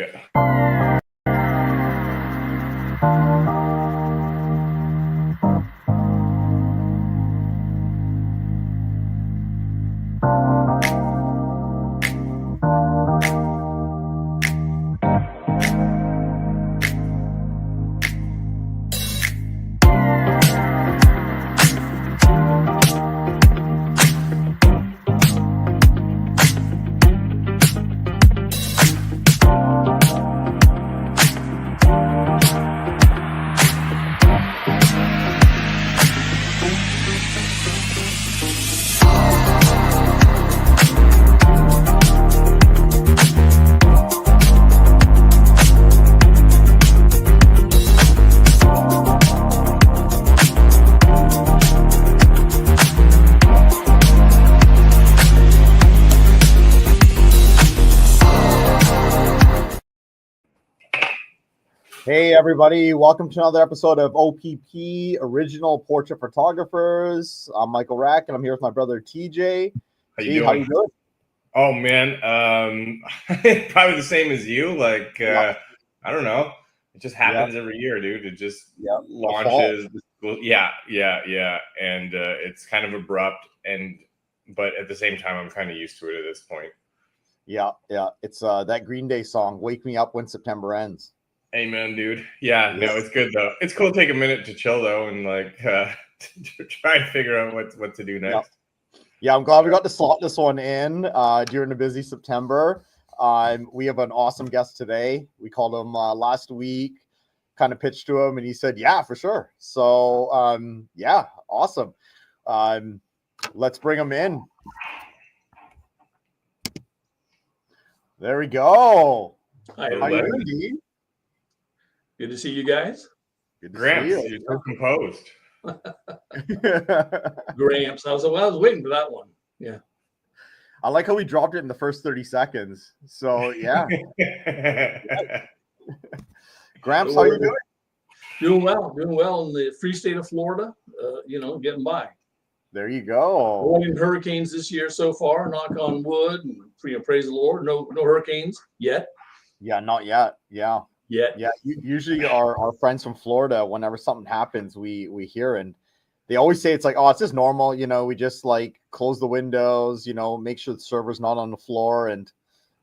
good. Hey everybody, welcome to another episode of OPP, Original Portrait Photographers. I'm Michael Rack and I'm here with my brother TJ. How you doing? Oh man, probably the same as you. Like I don't know, it just happens every year, dude. It just launches. Yeah, and it's kind of abrupt, but at the same time, I'm kind of used to it at this point. Yeah, it's that Green Day song, "Wake Me Up When September Ends." Amen, dude. Yeah, no, it's good though. It's cool to take a minute to chill though, and like try and figure out what to do next. Yeah, I'm glad we got to slot this one in during the busy September. We have an awesome guest today. We called him last week, kind of pitched to him, and he said, "Yeah, for sure." So, yeah, awesome. Let's bring him in. There we go. Hi, how you doing, Dean? Good to see you guys. Good to Gramps, see you. You're so composed. Gramps. I was waiting for that one. Yeah. I like how we dropped it in the first 30 seconds. So yeah. Gramps, how you doing? Doing well in the free state of Florida. Getting by. There you go. Avoiding hurricanes this year so far, knock on wood, and praise the Lord. No hurricanes yet. Yeah, not yet. Yeah. Yeah. Usually our friends from Florida, whenever something happens, we hear, and they always say it's like, oh, it's just normal. We just like close the windows, make sure the server's not on the floor, and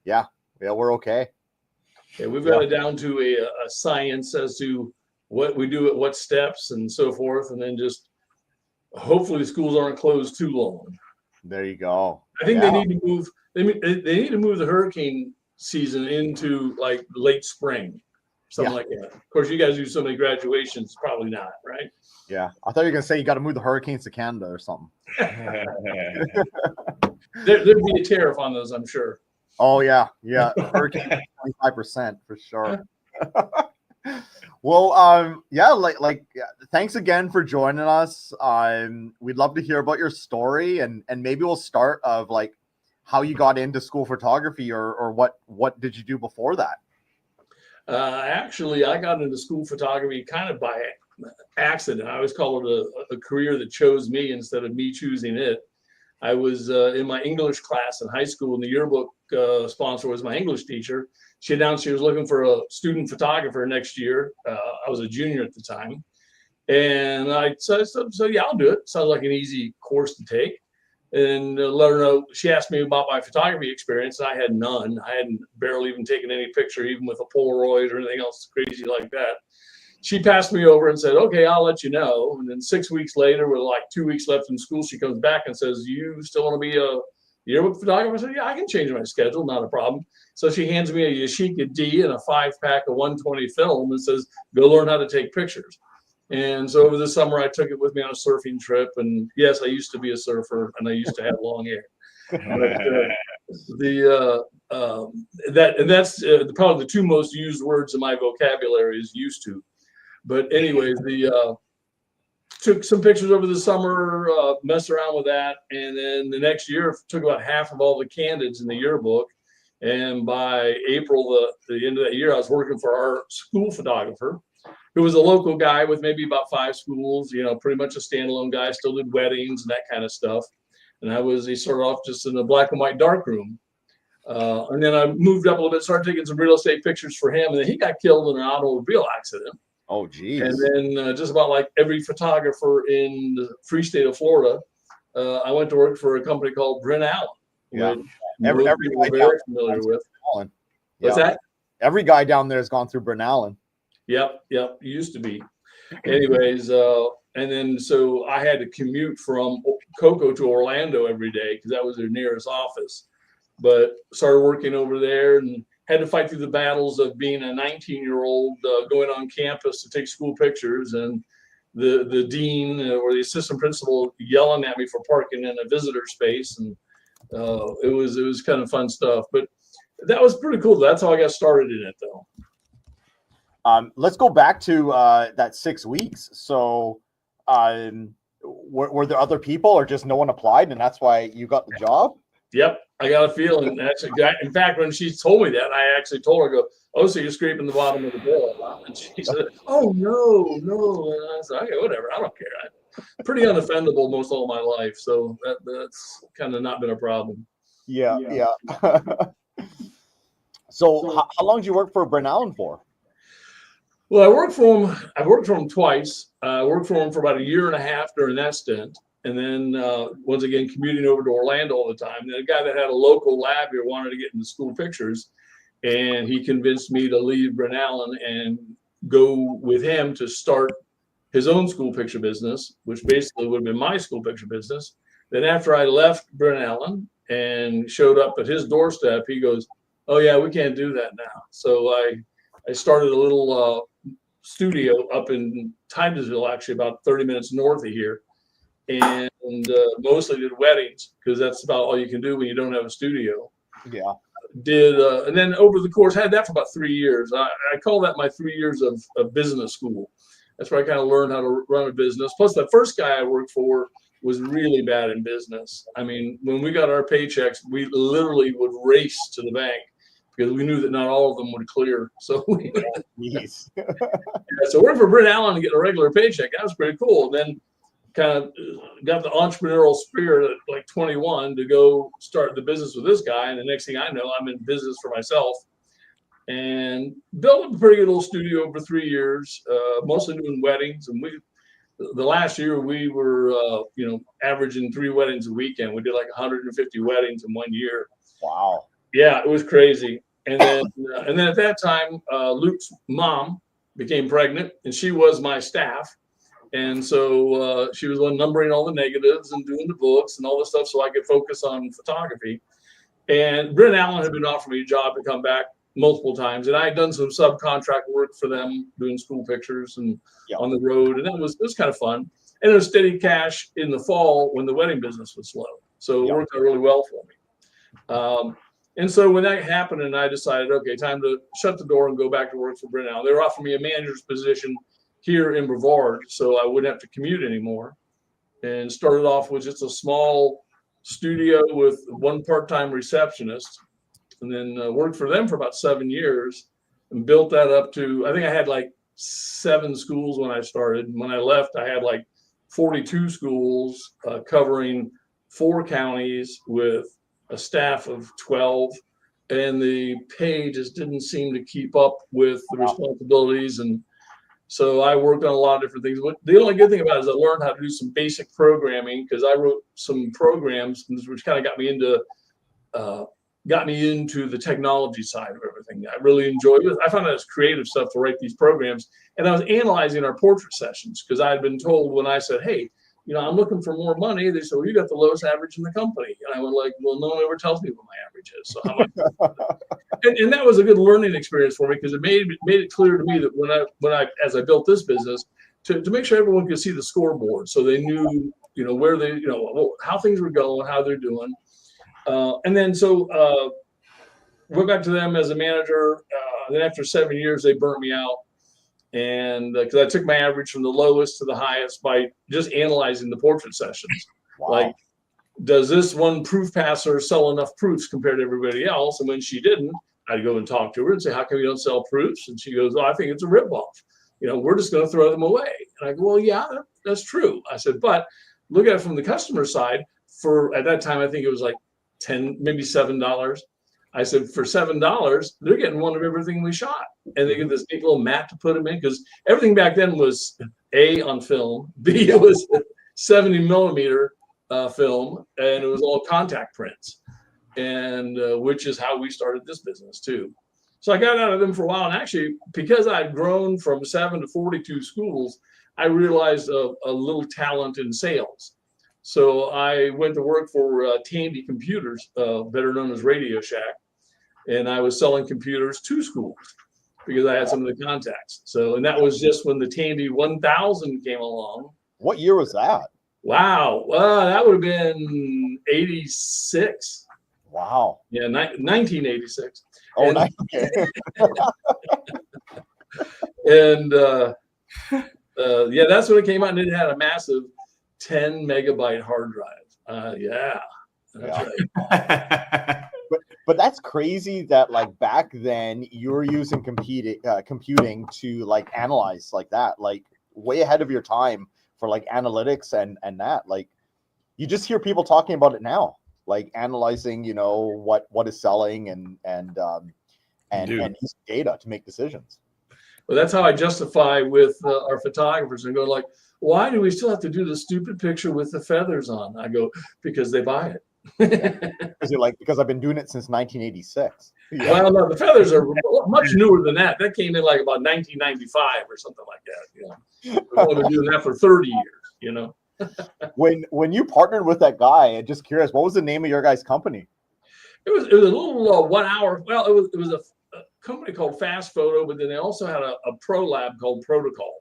yeah, we're okay. Yeah, we've got it down to a science as to what we do at what steps and so forth, and then just hopefully the schools aren't closed too long. There you go. I think they need to move. They need to move the hurricane season into like late spring. Something like that. Of course, you guys do so many graduations, probably not, right? Yeah. I thought you were going to say you got to move the hurricanes to Canada or something. There'd be a tariff on those, I'm sure. Oh, yeah. Hurricane 25% for sure. Well, thanks again for joining us. We'd love to hear about your story, and maybe we'll start of like how you got into school photography or what did you do before that? Actually, I got into school photography kind of by accident. I always call it a career that chose me instead of me choosing it. I was in my English class in high school, and the yearbook sponsor was my English teacher. She announced she was looking for a student photographer next year. I was a junior at the time. And I said, yeah, I'll do it. Sounds like an easy course to take. And let her know. She asked me about my photography experience. I had none. I hadn't barely even taken any picture, even with a Polaroid or anything else crazy like that. She passed me over and said, "Okay, I'll let you know." And then 6 weeks later, with like 2 weeks left in school, she comes back and says, "You still want to be a yearbook photographer?" I said, "Yeah, I can change my schedule, not a problem." So she hands me a Yashica D and a 5-pack of 120 film and says, "Go learn how to take pictures." And so over the summer, I took it with me on a surfing trip. And yes, I used to be a surfer, and I used to have long hair. But, that's probably the two most used words in my vocabulary is "used to." But anyways, took some pictures over the summer, messed around with that, and then the next year took about half of all the candidates in the yearbook. And by April, the end of that year, I was working for our school photographer, who was a local guy with maybe about 5 schools, pretty much a standalone guy, still did weddings and that kind of stuff. And he started off just in a black and white darkroom. And then I moved up a little bit, started taking some real estate pictures for him, and then he got killed in an automobile accident. Oh, geez. And then just about like every photographer in the free state of Florida, I went to work for a company called Brent Allen. Yeah. Every guy very familiar with. Allen. What's that? Every guy down there has gone through Brent Allen. Yep. Used to be. Anyways, and then so I had to commute from Cocoa to Orlando every day because that was their nearest office. But started working over there and had to fight through the battles of being a 19-year-old going on campus to take school pictures, and the dean or the assistant principal yelling at me for parking in a visitor space, and it was kind of fun stuff. But that was pretty cool. That's how I got started in it, though. Let's go back to that 6 weeks. So were there other people, or just no one applied, and that's why you got the job? Yep, I got a feeling. Actually, in fact, when she told me that, I actually told her, "I go, oh, so you're scraping the bottom of the barrel?" And she said, "Oh no." And I said, "Okay, whatever. I don't care. I'm pretty unoffendable most all my life, so that's kind of not been a problem." Yeah. So how long did you work for Brent Allen for? Well, I worked for him twice. I worked for him for about a year and a half during that stint. And then once again, commuting over to Orlando all the time. And the guy that had a local lab here wanted to get into school pictures. And he convinced me to leave Brent Allen and go with him to start his own school picture business, which basically would have been my school picture business. Then after I left Brent Allen and showed up at his doorstep, he goes, "Oh yeah, we can't do that now." So I started a little studio up in Titusville, actually about 30 minutes north of here. And mostly did weddings because that's about all you can do when you don't have a studio. Yeah. And then over the course, I had that for about 3 years. I call that my 3 years of business school. That's where I kind of learned how to run a business. Plus, the first guy I worked for was really bad in business. I mean, when we got our paychecks, we literally would race to the bank because we knew that not all of them would clear. So so working for Brent Allen and getting a regular paycheck, that was pretty cool. Then kind of got the entrepreneurial spirit at like 21 to go start the business with this guy. And the next thing I know, I'm in business for myself and built up a pretty good little studio over 3 years, mostly doing weddings. And the last year we were, averaging 3 weddings a weekend. We did like 150 weddings in 1 year. Wow. Yeah, it was crazy. And then at that time, Luke's mom became pregnant and she was my staff. And so she was the one numbering all the negatives and doing the books and all this stuff so I could focus on photography. And Brent Allen had been offering me a job to come back multiple times. And I had done some subcontract work for them doing school pictures and on the road. And it was kind of fun. And it was steady cash in the fall when the wedding business was slow. So it worked out really well for me. And so when that happened and I decided, okay, time to shut the door and go back to work for Brent Allen, they were offering me a manager's position here in Brevard, so I wouldn't have to commute anymore. And started off with just a small studio with one part-time receptionist, and then worked for them for about 7 years and built that up to, I think I had like 7 schools when I started. When I left, I had like 42 schools covering 4 counties with a staff of 12. And the pay just didn't seem to keep up with the responsibilities. And so I worked on a lot of different things. But the only good thing about it is I learned how to do some basic programming because I wrote some programs, which kind of got me into the technology side of everything. I really enjoyed it. I found out it's creative stuff to write these programs. And I was analyzing our portrait sessions because I had been told when I said, "Hey, I'm looking for more money," they said, "Well, you got the lowest average in the company." And I went like, "Well, no one ever tells me what my average is. So how much?" and that was a good learning experience for me because it made it clear to me that as I built this business to make sure everyone could see the scoreboard, so they knew where they how things were going, how they're doing, and then went back to them as a manager. Then after 7 years, they burnt me out. And because I took my average from the lowest to the highest by just analyzing the portrait sessions. Wow. Like, does this one proof passer sell enough proofs compared to everybody else? And when she didn't, I'd go and talk to her and say, "How come you don't sell proofs?" And she goes, "Oh, I think it's a ripoff. We're just going to throw them away." And I go, "Well, yeah, that's true." I said, "But look at it from the customer side. For at that time, I think it was like $10, maybe $7. I said, for $7, they're getting one of everything we shot. And they get this neat little mat to put them in, because everything back then was A, on film, B, it was 70 millimeter film, and it was all contact prints, and which is how we started this business too. So I got out of them for a while, and actually, because I'd grown from 7 to 42 schools, I realized a little talent in sales. So I went to work for Tandy Computers, better known as Radio Shack, and I was selling computers to schools because I had some of the contacts. So, and that was just when the Tandy 1000 came along. What year was that? Wow, that would have been 86. Wow. Yeah, 1986. Oh, and, nice. Okay. And yeah, that's when it came out, and it had a massive 10 megabyte hard drive. Yeah, that's right. But that's crazy that like back then you were using computing to like analyze like that, like way ahead of your time for like analytics and that. Like you just hear people talking about it now, like analyzing, you know, what is selling and using data to make decisions. Well, that's how I justify with our photographers, and go like, why do we still have to do the stupid picture with the feathers on? I go, because they buy it. Because you're like, because I've been doing it since 1986. Yeah. Well, no, the feathers are much newer than that. That came in like about 1995 or something like that. You know, we've only been doing that for 30 years. You know. When you partnered with that guy, I'm just curious, what was the name of your guys' company? It was a little 1 hour. Well, it was a company called Fast Photo, but then they also had a pro lab called Protocol.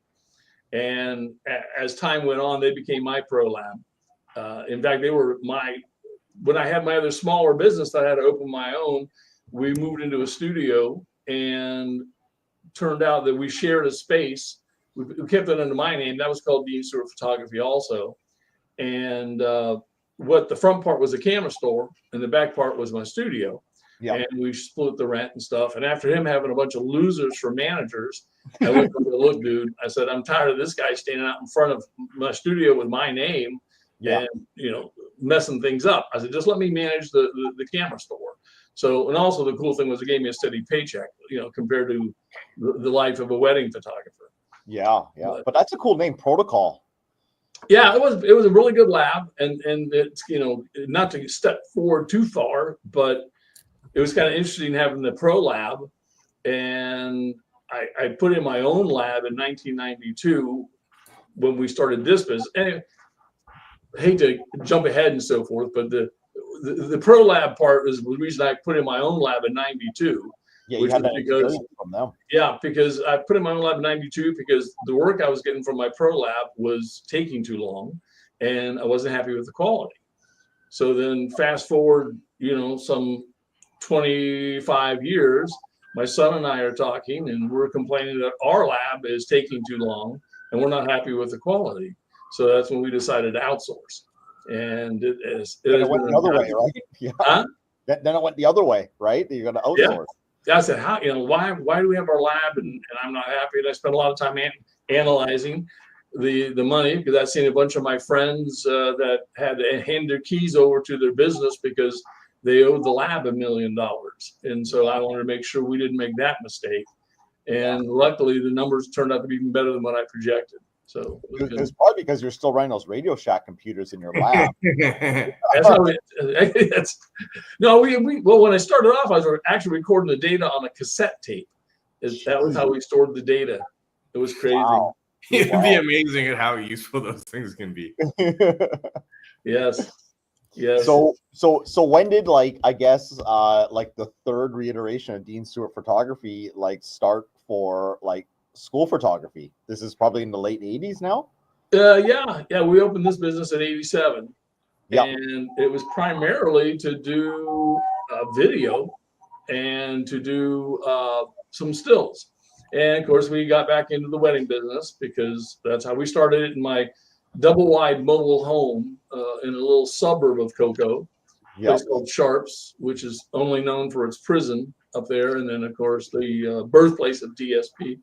And as time went on, they became my pro lab. In fact, they were when I had my other smaller business that I had to open my own, we moved into a studio, and turned out that we shared a space. We kept it under my name. That was called Dean Stewart Photography also. And what the front part was a camera store, and the back part was my studio. Yeah. And we split the rent and stuff. And after him having a bunch of losers for managers, I went, look, dude, I said, I'm tired of this guy standing out in front of my studio with my name and, you know, messing things up. I said, just let me manage the camera store. So, and also the cool thing was it gave me a steady paycheck, you know, compared to the life of a wedding photographer. Yeah. But that's a cool name, Protocol. Yeah, it was a really good lab, and it's, you know, not to step forward too far, but it was kind of interesting having the pro lab, and I put in my own lab in 1992 when we started this business. And I hate to jump ahead and so forth, but the pro lab part is the reason I put in my own lab in 92. Yeah, you had that experience from them. Yeah, because I put in my own lab in 92 because the work I was getting from my pro lab was taking too long, and I wasn't happy with the quality. So then fast forward, you know, some 25 years, my son and I are talking, and we're complaining that our lab is taking too long, and we're not happy with the quality. So that's when we decided to outsource. And it went the other way, right? Yeah. Huh? Then it went the other way, right? You're going to outsource. Yeah. I said, how, you know, why do we have our lab and I'm not happy? And I spent a lot of time analyzing the money, because I've seen a bunch of my friends that had to hand their keys over to their business because they owed the lab $1 million. And so I wanted to make sure we didn't make that mistake. And luckily the numbers turned out to be even better than what I projected. So it's probably because you're still running those Radio Shack computers in your lab. That's how well, when I started off, I was actually recording the data on a cassette tape. That was how we stored the data. It was crazy. Wow. It'd be amazing at how useful those things can be. Yes. So when did, like, I guess like the third reiteration of Dean Stewart Photography like start for like school photography? This is probably in the late 80s now. Yeah. We opened this business in 87. Yep. And it was primarily to do video and to do some stills. And of course, we got back into the wedding business because that's how we started it in my double wide mobile home in a little suburb of Cocoa, a place called Sharps, which is only known for its prison up there. And then, of course, the birthplace of DSP.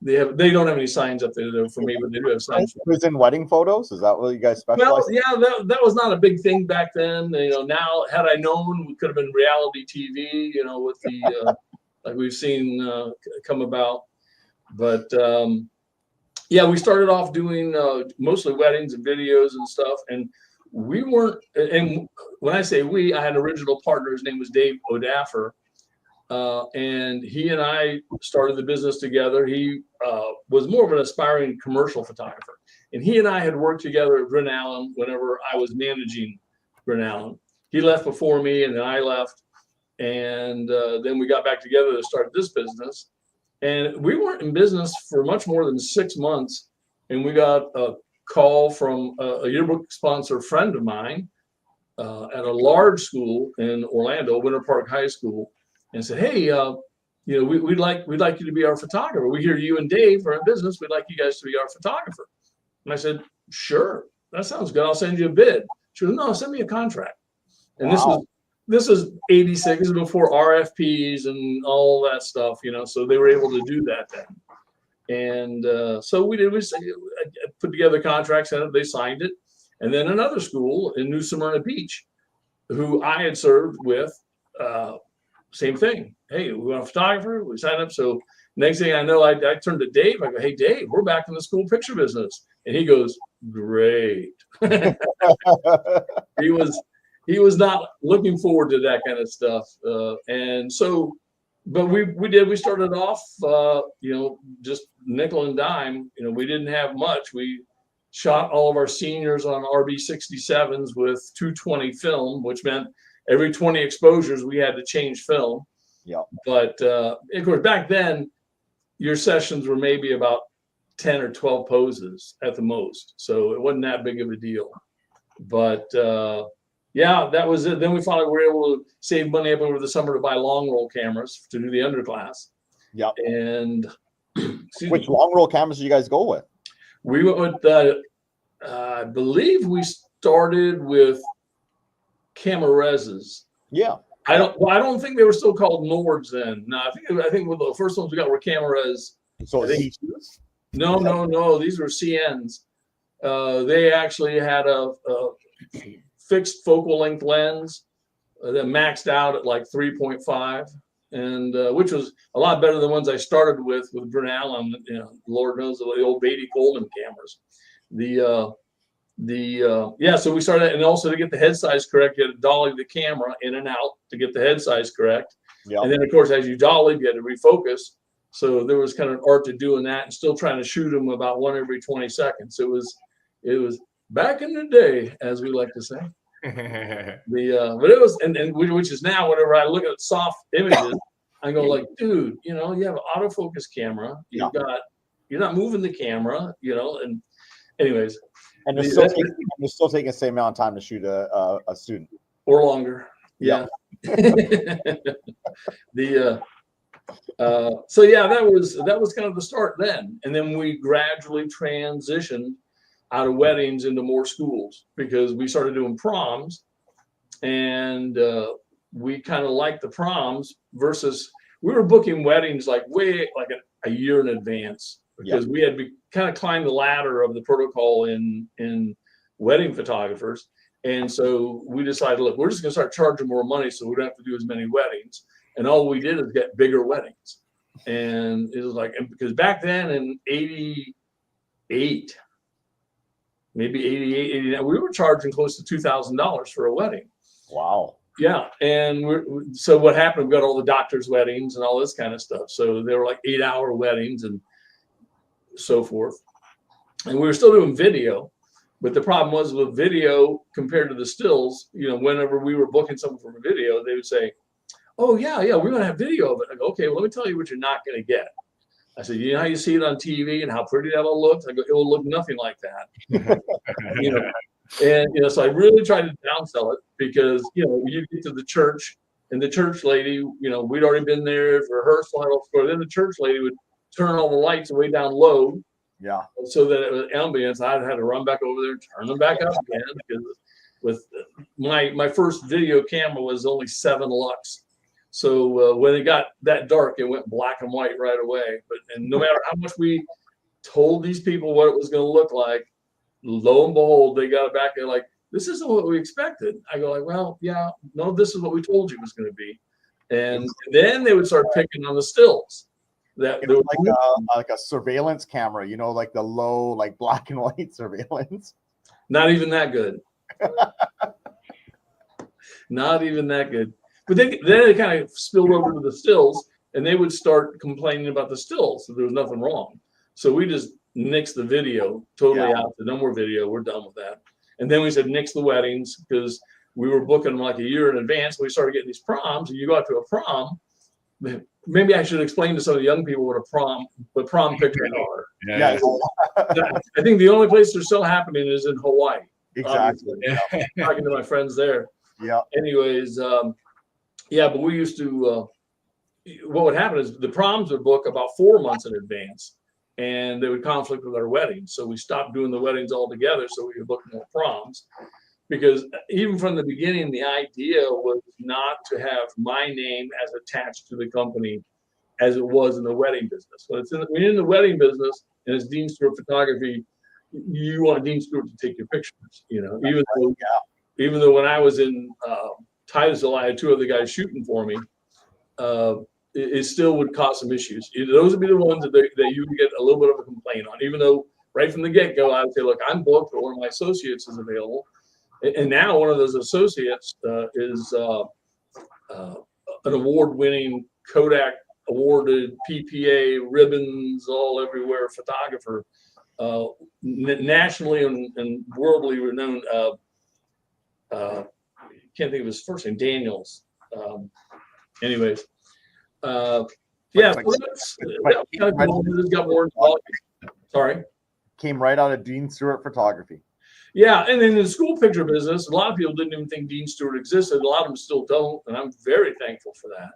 They don't have any signs up there though for me, but they do have signs. Who's in wedding photos? Is that what you guys specialize? Well, yeah, that was not a big thing back then. Now had I known, we could have been reality TV. With the like we've seen come about. But yeah, we started off doing mostly weddings and videos and stuff, and we weren't. And when I say we, I had an original partner. His name was Dave O'Daffer. And he and I started the business together. He was more of an aspiring commercial photographer. And he and I had worked together at Bryn Allen whenever I was managing Bryn Allen. He left before me and then I left. And then we got back together to start this business. And we weren't in business for much more than 6 months. And we got a call from a yearbook sponsor friend of mine at a large school in Orlando, Winter Park High School. And said, hey, we'd like you to be our photographer. We hear you and Dave are in business. We'd like you guys to be our photographer. And I said, sure, that sounds good. I'll send you a bid. She goes, no, send me a contract. And Wow. this was 86. This is before RFPs and all that stuff, So they were able to do that then. And so we put together contracts, and they signed it. And then another school in New Smyrna Beach, who I had served with. Same thing. Hey, we want a photographer. We signed up. So next thing I know, I turned to Dave. I go, hey, Dave, we're back in the school picture business. And he goes, great. He was not looking forward to that kind of stuff. And so, but we started off, just nickel and dime. We didn't have much. We shot all of our seniors on RB67s with 220 film, which meant every 20 exposures, we had to change film. Yeah. But of course, back then, your sessions were maybe about 10 or 12 poses at the most. So it wasn't that big of a deal. But yeah, that was it. Then we finally were able to save money up over the summer to buy long roll cameras to do the underclass. Yeah. And which long roll cameras did you guys go with? We went with, I believe we started with Camareses. Yeah. I don't think they were still called Nords then. No, I think the first ones we got were Camares. So No. These were CNs. They actually had a fixed focal length lens that maxed out at like 3.5, and which was a lot better than the ones I started with Bryn Allen. Lord knows the old Beatty Coleman cameras. So we started, and also to get the head size correct, you had to dolly the camera in and out to get the head size correct. Yeah. And then of course, as you dolly, you had to refocus. So there was kind of an art to doing that, and still trying to shoot them about one every 20 seconds. It was back in the day, as we like to say. But it was, which is now, whenever I look at soft images, I go like, dude, you have an autofocus camera. You're not moving the camera, and anyways. And you're still taking the same amount of time to shoot a student. Or longer. Yeah. So yeah, that was kind of the start then. And then we gradually transitioned out of weddings into more schools, because we started doing proms, and we kind of liked the proms versus we were booking weddings like a year in advance, because we had kind of climbed the ladder of the protocol in wedding photographers. And so we decided, look, we're just going to start charging more money so we don't have to do as many weddings. And all we did is get bigger weddings. And it was like, because back then in 88, maybe 88, 89, we were charging close to $2,000 for a wedding. Wow. Yeah. And so what happened, we got all the doctors' weddings and all this kind of stuff. So they were like 8-hour weddings and so forth. And we were still doing video. But the problem was with video compared to the stills, whenever we were booking someone for a video, they would say, oh, yeah, we're going to have video of it. I go, okay, well, let me tell you what you're not going to get. I said, you know how you see it on TV and how pretty that all looks? I go, it will look nothing like that. And, so I really tried to downsell it, because, you get to the church, and the church lady, we'd already been there for rehearsal. Then the church lady would turn all the lights way down low. Yeah. So that it was ambience. I had to run back over there and turn them back up again, because with my first video camera was only 7 lux. So when it got that dark, it went black and white right away. And no matter how much we told these people what it was going to look like, lo and behold, they got it back. They're like, "This isn't what we expected." I go like, "Well, yeah, no, this is what we told you it was going to be." And then they would start picking on the stills. It was like a surveillance camera, you know, like the low, like black and white surveillance. Not even that good. Not even that good. But then it kind of spilled over to the stills, and they would start complaining about the stills. So there was nothing wrong. So we just nixed the video totally out. No more video. We're done with that. And then we said nix the weddings because we were booking them like a year in advance. We started getting these proms, and you go out to a prom. Maybe I should explain to some of the young people what prom pictures are. Yeah. I think the only place they're still happening is in Hawaii. Exactly. Talking to my friends there. Yeah. Anyways, but we used to. What would happen is the proms would book about 4 months in advance, and they would conflict with our weddings. So we stopped doing the weddings altogether, so we could book more proms. Because even from the beginning, the idea was not to have my name as attached to the company as it was in the wedding business. When you're in the wedding business and it's Dean Stewart Photography, you want Dean Stewart to take your pictures. You know, even though when I was in Titusville, I had 2 other guys shooting for me. It still would cause some issues. Those would be the ones that you would get a little bit of a complaint on. Even though right from the get-go, I would say, "Look, I'm booked, but one of my associates is available." And now one of those associates is an award-winning Kodak awarded PPA ribbons all everywhere photographer, nationally and worldly renowned. Can't think of his first name. Daniels. Anyways, got more involved. Sorry. Came right out of Dean Stewart Photography. Yeah, and in the school picture business, a lot of people didn't even think Dean Stewart existed. A lot of them still don't, and I'm very thankful for that.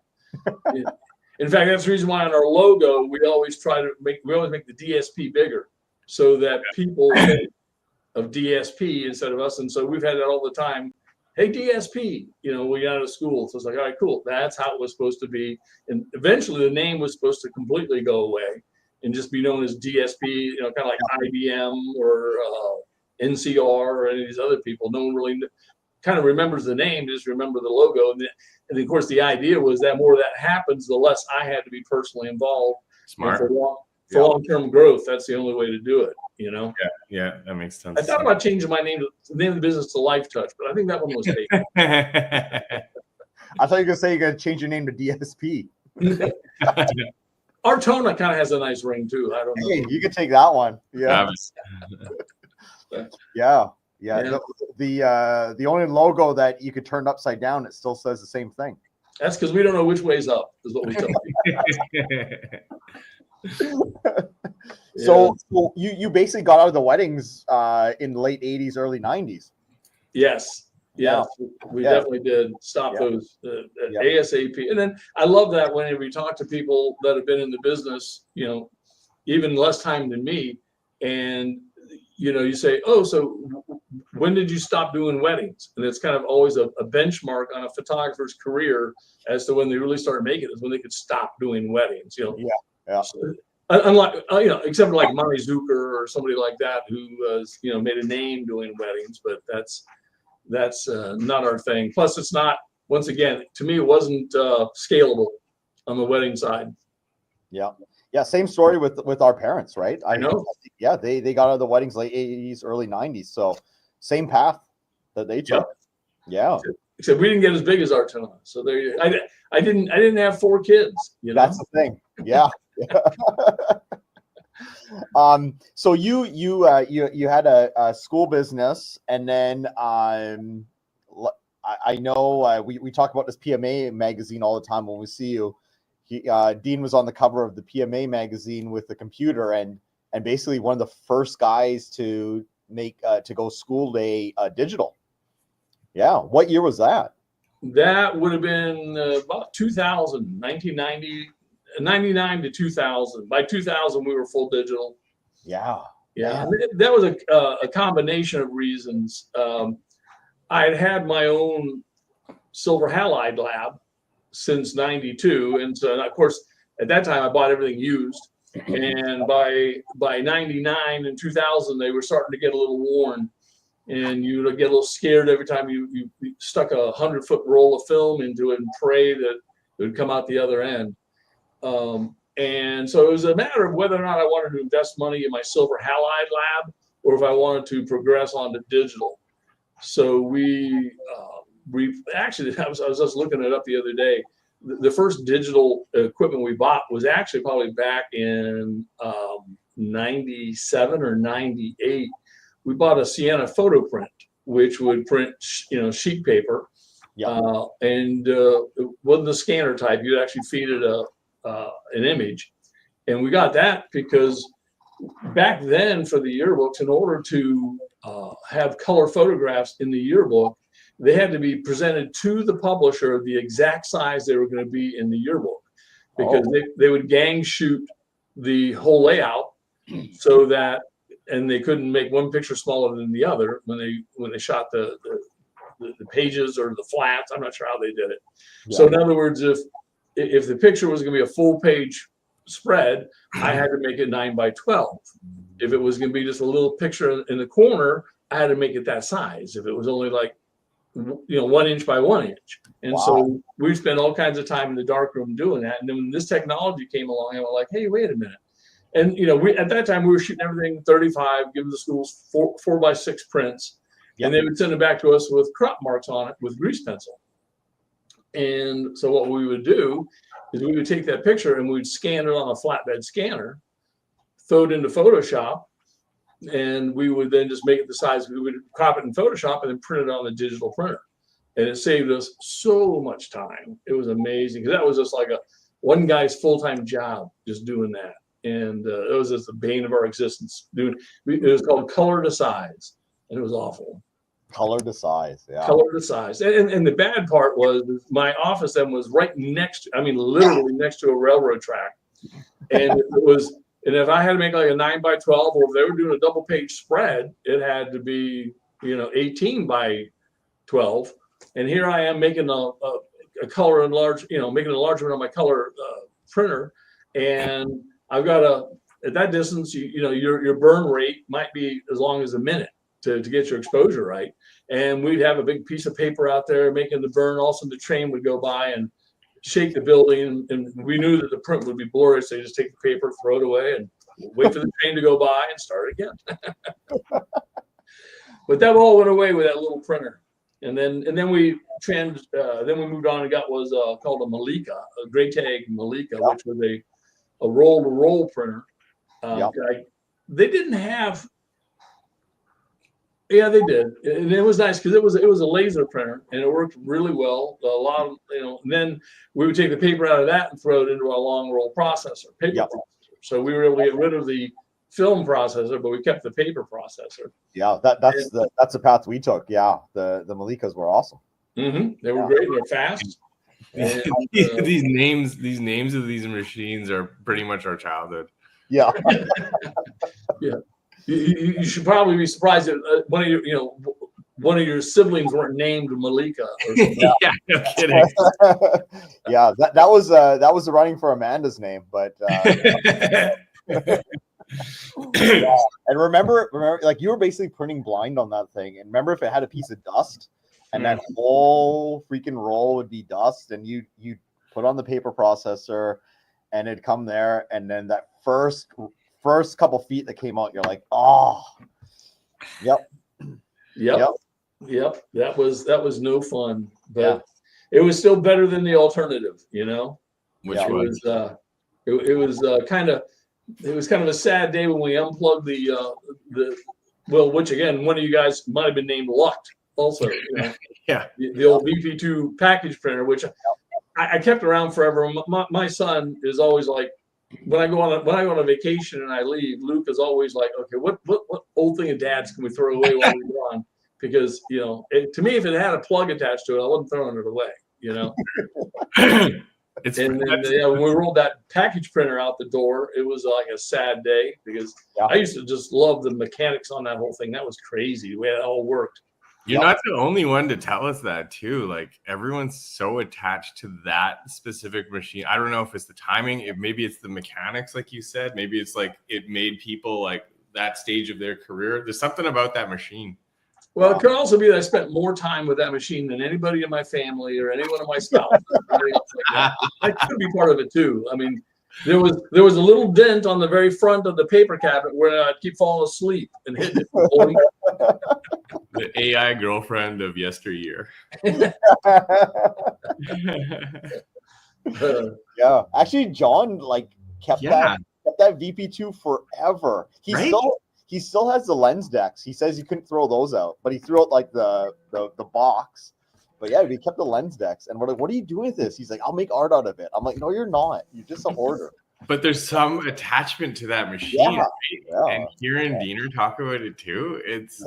In fact, that's the reason why on our logo we always make the DSP bigger, so that people think of DSP instead of us. And so we've had that all the time. Hey, DSP, you know, we got out of school, so it's like, all right, cool. That's how it was supposed to be. And eventually, the name was supposed to completely go away and just be known as DSP. You know, kind of like IBM or NCR or any of these other people. No one really kind of remembers the name, just remember the logo. And of course, the idea was that more of that happens, the less I had to be personally involved. Smart. For long-term growth, that's the only way to do it, you know? Yeah, that makes sense. I thought about changing my name, the name of the business to Life Touch, but I think that one was taken. I thought you were going to say you're going to change your name to DSP. Artona kind of has a nice ring, too. I don't know. Hey, you could take that one. Yeah. Yeah. The only logo that you could turn upside down, it still says the same thing. That's because we don't know which way's up, is what we tell you. So you basically got out of the weddings in the late 80s, early 90s. Yes. We definitely did stop those ASAP. And then I love that whenever you talk to people that have been in the business, you know, even less time than me, and you know, you say, "Oh, so when did you stop doing weddings?" And it's kind of always a benchmark on a photographer's career as to when they really started making it, is when they could stop doing weddings. You know, So, unlike except for like Monty Zucker or somebody like that who made a name doing weddings, but that's not our thing. Plus, it's not. Once again, to me, it wasn't scalable on the wedding side. Yeah, same story with our parents, right? I know. Yeah, they got out of the weddings late 80s, early 90s. So same path that they took. Yeah. Except we didn't get as big as Artona. So there I didn't have 4 kids. You know? That's the thing. Yeah. So you had a school business, and then I know we talk about this PMA magazine all the time when we see you. Dean was on the cover of the PMA magazine with the computer, and basically one of the first guys to make to go school day digital. Yeah. What year was that? That would have been about 2000, 1990, 99 to 2000. By 2000, we were full digital. Yeah. That was a combination of reasons. I had my own silver halide lab. since '92, and so of course at that time I bought everything used, and by '99 and 2000 they were starting to get a little worn, and you would get a little scared every time you stuck a 100-foot roll of film into it and pray that it would come out the other end. And so it was a matter of whether or not I wanted to invest money in my silver halide lab or if I wanted to progress on to digital. So we actually, I was just looking it up the other day. The first digital equipment we bought was actually probably back in 97 or 98. We bought a Sienna photo print, which would print, sheet paper. Yeah. And it wasn't the scanner type. You'd actually feed it an image. And we got that because back then for the yearbooks, in order to have color photographs in the yearbook, they had to be presented to the publisher the exact size they were going to be in the yearbook, because they would gang shoot the whole layout so that, and they couldn't make one picture smaller than the other when they shot the pages or the flats. I'm not sure how they did it. Yeah. So in other words, if the picture was going to be a full page spread, I had to make it 9x12. If it was going to be just a little picture in the corner, I had to make it that size. If it was only like 1 inch by 1 inch. And so we spent all kinds of time in the darkroom doing that. And then when this technology came along, I was like, hey, wait a minute. And we at that time we were shooting everything 35, giving the schools 4x6 prints, and they would send it back to us with crop marks on it with grease pencil. And so what we would do is we would take that picture and we'd scan it on a flatbed scanner, throw it into Photoshop, and we would then just make it the size. We would crop it in Photoshop and then print it on the digital printer. And it saved us so much time. It was amazing, because that was just like one guy's full-time job just doing that. And it was just the bane of our existence. It was called color to size, and it was awful. Color to size, yeah. Color to size. And the bad part was my office then was right next, literally next to a railroad track. And if I had to make like a 9x12, or if they were doing a double page spread, it had to be, 18x12. And here I am making a color enlarge, making an enlargement on my color printer. And I've got at that distance, your burn rate might be as long as a minute to get your exposure right. And we'd have a big piece of paper out there making the burn. Also, the train would go by and shake the building, and we knew that the print would be blurry, so you just take the paper, throw it away, and wait for the train to go by and start again. But that all went away with that little printer. And then we moved on and got called a Malika, a Graytag Malika, which was a roll-to-roll printer. They didn't have. Yeah, they did, and it was nice because it was a laser printer, and it worked really well. A lot of and then we would take the paper out of that and throw it into our long roll processor, paper processor. So we were able to get rid of the film processor, but we kept the paper processor. Yeah, that's the path we took. Yeah, the Malikas were awesome. Mm-hmm. They were great. They're fast. And, these names of these machines are pretty much our childhood. Yeah. Yeah. You should probably be surprised that one of your siblings weren't named Malika. Or something. Yeah, no kidding. Yeah, that was the running for Amanda's name, but. Yeah. And remember, like you were basically printing blind on that thing. And remember, if it had a piece of dust, and that whole freaking roll would be dust, and you put on the paper processor, and it'd come there, and then that first couple feet that came out, you're like, oh, yep. That was no fun, but it was still better than the alternative, Which was it was kind of a sad day when we unplugged which again, one of you guys might have been named Luck also, yeah, the old BP2 package printer, which I kept around forever. My son is always like, when I go on a vacation and I leave, Luke is always like, okay, what old thing of Dad's can we throw away while we're gone? Because to me, if it had a plug attached to it, I wasn't throwing it away. When we rolled that package printer out the door, it was like a sad day, because I used to just love the mechanics on that whole thing. That was crazy the way it all worked. You're not the only one to tell us that too. Like everyone's so attached to that specific machine. I don't know if it's the timing, maybe it's the mechanics, like you said. Maybe it's like it made people like that stage of their career. There's something about that machine. Well, it could also be that I spent more time with that machine than anybody in my family or any one of my spouses. That could be part of it too. I mean, there was a little dent on the very front of the paper cabinet where I'd keep falling asleep and hitting it. The AI girlfriend of yesteryear. Yeah, actually, John like kept that VP2 forever. He still has the lens decks. He says he couldn't throw those out, but he threw out like the box. But yeah, we kept the lens decks, and we're like, "What are you doing with this?" He's like, "I'll make art out of it." I'm like, "No, you're not. You're just a hoarder." But there's some attachment to that machine, right? And hearing Diener talk about it too, it's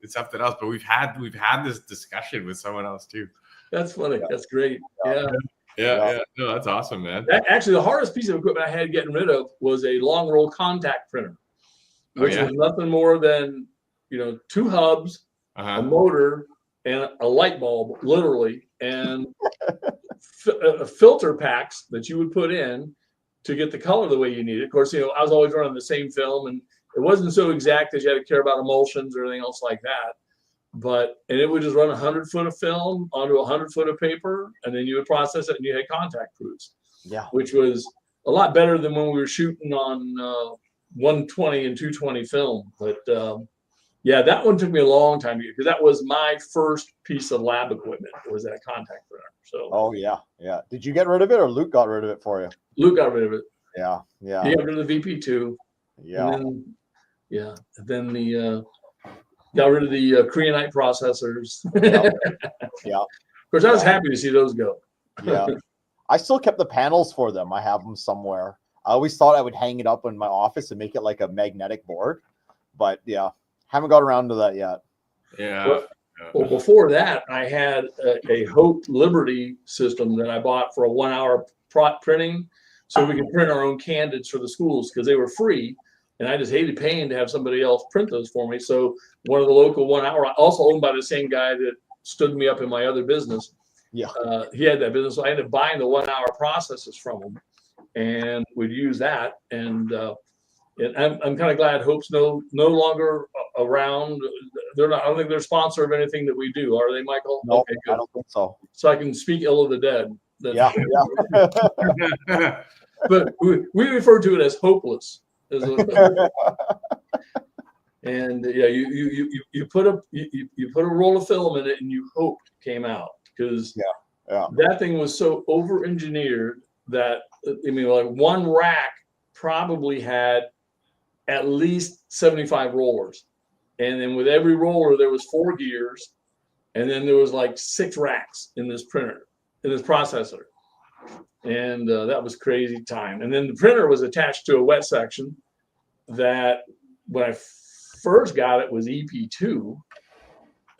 something else. But we've had this discussion with someone else too. That's funny. That's great. Yeah. No, that's awesome, man. Actually, the hardest piece of equipment I had getting rid of was a long roll contact printer, which was nothing more than 2 hubs, a motor, and a light bulb, literally, and filter packs that you would put in to get the color the way you need it. Of course, I was always running the same film, and it wasn't so exact that you had to care about emulsions or anything else like that. And it would just run 100 foot of film onto 100 foot of paper, and then you would process it, and you had contact proofs. Yeah, which was a lot better than when we were shooting on 120 and 220 film. But yeah, that one took me a long time to get, because that was my first piece of lab equipment. Was that contact printer. So. Oh yeah. Did you get rid of it, or Luke got rid of it for you? Luke got rid of it. Yeah. He got rid of the VP2. Yeah. And then the got rid of the Creonite processors. Yeah. Of course, I was happy to see those go. Yeah. I still kept the panels for them. I have them somewhere. I always thought I would hang it up in my office and make it like a magnetic board, but haven't got around to that yet. Yeah. Well, before that, I had a Hope Liberty system that I bought for a 1 hour printing, so we could print our own candidates for the schools because they were free. And I just hated paying to have somebody else print those for me. So one of the local 1 hour, also owned by the same guy that stood me up in my other business. Yeah. He had that business. So I ended up buying the 1 hour processes from him, and we'd use that. And I'm kind of glad Hope's no longer around. They're not. I don't think they're a sponsor of anything that we do, are they, Michael? No, okay, good. I don't think so. So I can speak ill of the dead. Yeah. But we refer to it as hopeless. And you put a roll of film in it, and you hoped it came out, because that thing was so over engineered that like one rack probably had at least 75 rollers, and then with every roller there was 4 gears, and then there was like 6 racks in this printer, in this processor. And that was crazy time. And then the printer was attached to a wet section that when I first got it was EP2.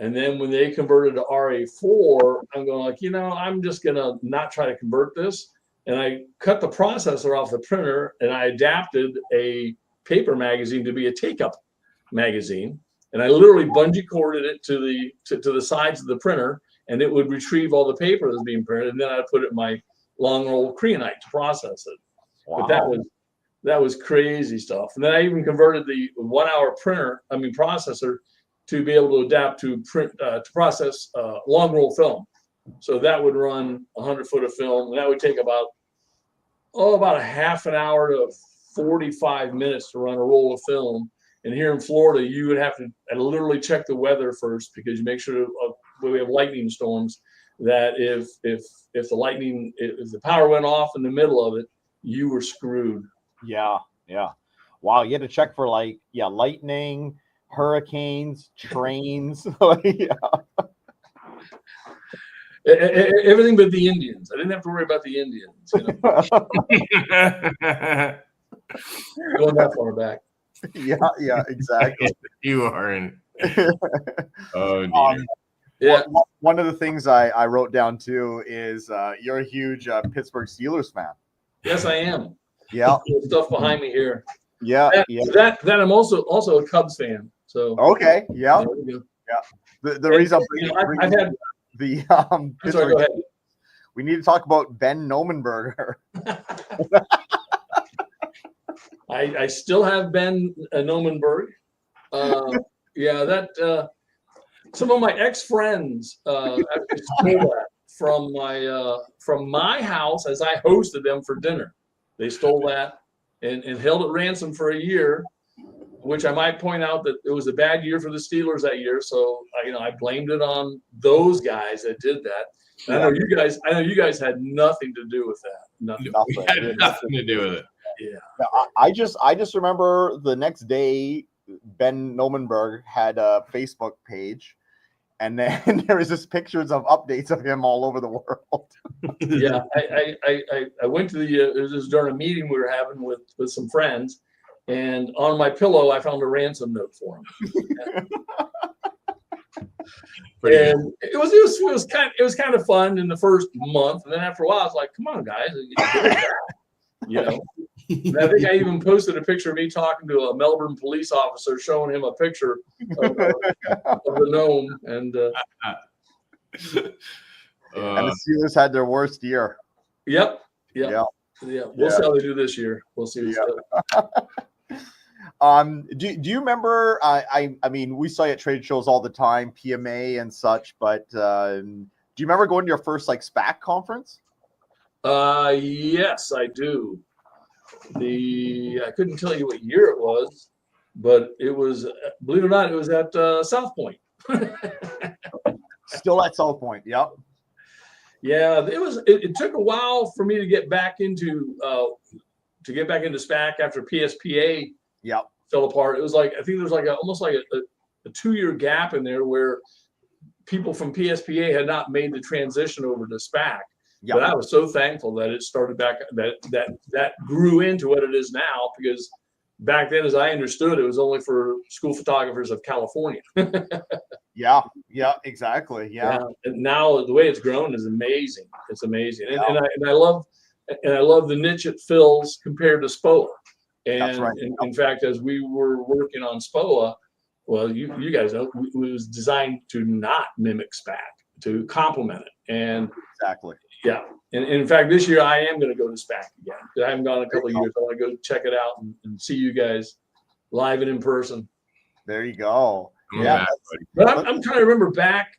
And then when they converted to RA4, I'm going like, I'm just going to not try to convert this. And I cut the processor off the printer, and I adapted a paper magazine to be a take-up magazine. And I literally bungee corded it to the sides of the printer, and it would retrieve all the paper that was being printed. And then I'd put it in my long roll Creonite to process it. Wow. But that was crazy stuff. And then I even converted the 1 hour processor to be able to adapt to process long roll film. So that would run 100 foot of film, and that would take about a half an hour to 45 minutes to run a roll of film. And here in Florida, you would have to literally check the weather first, because you make sure we have lightning storms, that if the power went off in the middle of it, you were screwed. Yeah. Wow, you had to check for lightning, hurricanes, trains. Everything but the Indians. I didn't have to worry about the Indians. Going that far back. Yeah, exactly. You are in. Oh, dear. Yeah. One of the things I wrote down too is you're a huge Pittsburgh Steelers fan. Yes, I am. Yeah. Stuff behind me here. Yeah. That I'm also a Cubs fan. So okay. Yeah. The reason I've had the sorry, go ahead. We need to talk about Ben Nomenberger. I still have Ben Nomenberg. That some of my ex-friends actually stole that from my house as I hosted them for dinner. They stole that and held it ransom for a year, which I might point out that it was a bad year for the Steelers that year. So I blamed it on those guys that did that. I know you guys had nothing to do with that. Nothing. We had nothing to do with it. Yeah. I just remember the next day Ben Nomenberg had a Facebook page, and then there was just pictures of updates of him all over the world. Yeah, I went to it was during a meeting we were having with some friends, and on my pillow I found a ransom note for him. And it was kind of fun in the first month, and then after a while I was like, "Come on, guys, And I think I even posted a picture of me talking to a Melbourne police officer, showing him a picture of the gnome, and the Steelers had their worst year. Yep. We'll see how they do this year. We'll see. Do you remember? I mean, we saw you at trade shows all the time, PMA and such. But do you remember going to your first SPAC conference? Yes, I do. I couldn't tell you what year it was, but it was, believe it or not, it was at South Point. Still at South Point. Yep. Yeah, it took a while for me to get back into SPAC after PSPA. Yep. Fell apart. It was I think there was almost like a 2-year gap in there where people from PSPA had not made the transition over to SPAC. Yep. But I was so thankful that it started back, that grew into what it is now, because back then, as I understood, it was only for school photographers of California. Yeah, exactly. Yeah. And now the way it's grown is amazing. It's amazing. And I love the niche it fills compared to SPOA. And that's right. In fact, as we were working on SPOA, well, you guys know, it was designed to not mimic SPAC, to complement it. And exactly. Yeah. And in fact, this year I am going to go to SPAC again. I haven't gone in a couple of years. I want to go check it out and see you guys live and in person. There you go. Yeah. But I'm trying to remember back,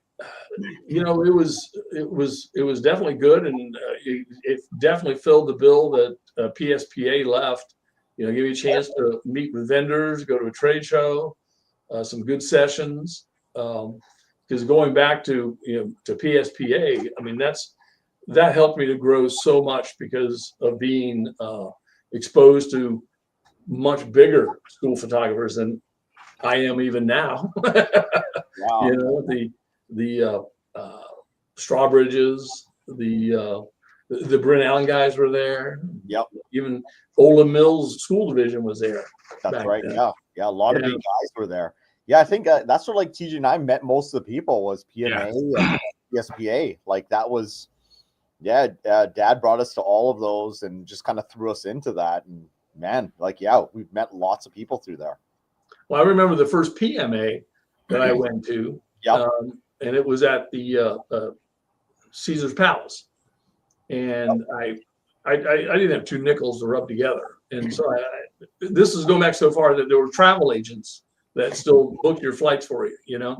it was definitely good. And it definitely filled the bill that PSPA left. Give you a chance to meet with vendors, go to a trade show, some good sessions. Because going back to PSPA, I mean, that helped me to grow so much because of being exposed to much bigger school photographers than I am even now. Wow. The Strawbridges, the Bryn Allen guys were there. Yep. Even Ola Mills School Division was there. That's right. Then. Yeah. A lot of big guys were there. Yeah, I think that's where TJ and I met most of the people was PMA and PSPA. That was. Yeah, Dad brought us to all of those and just kind of threw us into that. And man, we've met lots of people through there. Well, I remember the first PMA that I went to, and it was at the Caesar's Palace, and I didn't have 2 nickels to rub together, and so this is going back so far that there were travel agents that still book your flights for you, Yeah.